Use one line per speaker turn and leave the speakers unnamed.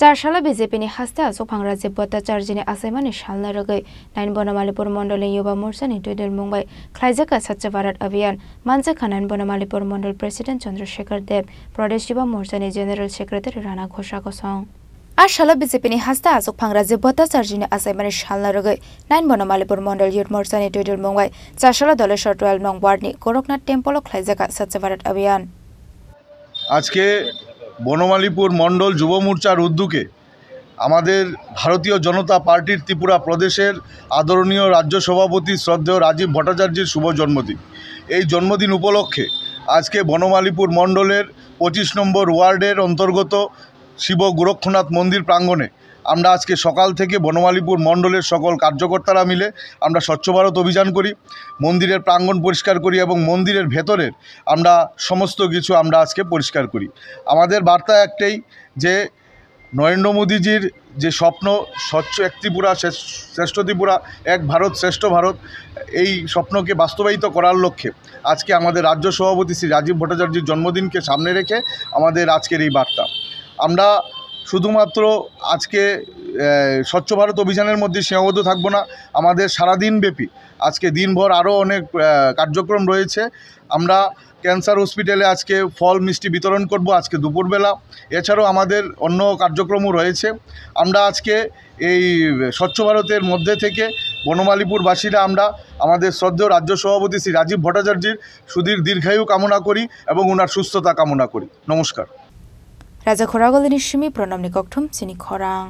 চারশালা বিজেপিनि हास्ते आसुफां राज्य भट्टाचार्यनि आसायमानि सालना रगै नाइन बनमालीपुर मंडल युवा मोर्चानि दुइदल मुंबाइ ख्लाइजाका स्वच्छ भारत अभियान मानजाखा नाइन बनमालीपुर मंडल प्रेसिडेंट चंद्रशेखर देव प्रदेश युवा मोर्चानि जेनेरेल सेक्रेटारि राणा घोषा गसं आशाला बिजेपिनि हास्ते आसुफां राज्य भट्टाचार्यनि आसायमानि सालना रगै नाइन बनमालीपुर मंडल युथ मोर्चानि दुइदल मुंबाइ चारशला दलेश्वर 12 नং वार्डनि गोरखनाथ टेम्पल ख्लाइजाका स्वच्छ भारत अभियान
আজকে বনমালীপুর মণ্ডল যুব মোর্চার উদ্যোগে আমাদের ভারতীয় জনতা পার্টির ত্রিপুরা প্রদেশের আদরণীয় রাজ্য সভাপতি শ্রদ্ধেয় রাজীব ভট্টাচার্যের শুভ জন্মদিন। এই জন্মদিন উপলক্ষে আজকে বনমালীপুর মণ্ডলের 25 নম্বর ওয়ার্ডের অন্তর্গত শিব গোরক্ষনাথ মন্দির প্রাঙ্গণে আমরা আজকে সকাল থেকে বনমালীপুর মণ্ডলের সকল কার্যকর্তারা মিলে আমরা স্বচ্ছ ভারত অভিযান করি, মন্দিরের প্রাঙ্গণ পরিষ্কার করি এবং মন্দিরের ভেতরের আমরা সমস্ত কিছু আমরা আজকে পরিষ্কার করি। আমাদের বার্তা একটাই যে নরেন্দ্র মোদীজির যে স্বপ্ন স্বচ্ছ এক ত্রিপুরা শ্রেষ্ঠ ত্রিপুরা, এক ভারত শ্রেষ্ঠ ভারত, এই স্বপ্নকে বাস্তবায়িত করার লক্ষ্যে আজকে আমাদের রাজ্য সভাপতি শ্রী রাজীব ভট্টাচার্যের জন্মদিনকে সামনে রেখে আমাদের আজকের এই বার্তা। আমরা শুধুমাত্র আজকে স্বচ্ছ ভারত অভিযানের মধ্যে সীমাবদ্ধ থাকব না, আমাদের সারাদিনব্যাপী আজকে দিনভর আরও অনেক কার্যক্রম রয়েছে। আমরা ক্যান্সার হসপিটালে আজকে ফল মিষ্টি বিতরণ করব আজকে দুপুরবেলা, এছাড়াও আমাদের অন্য কার্যক্রমও রয়েছে। আমরা আজকে এই স্বচ্ছ ভারতের মধ্যে থেকে বনমালীপুরবাসীরা আমরা আমাদের শ্রদ্ধেয় রাজ্য সভাপতি শ্রী রাজীব ভট্টাচার্যের সুদীর দীর্ঘায়ু কামনা করি এবং ওনার সুস্থতা কামনা করি। নমস্কার।
রাজা খরাগলিনি সিমি প্রণামনি ককঠম চিনি খরাং।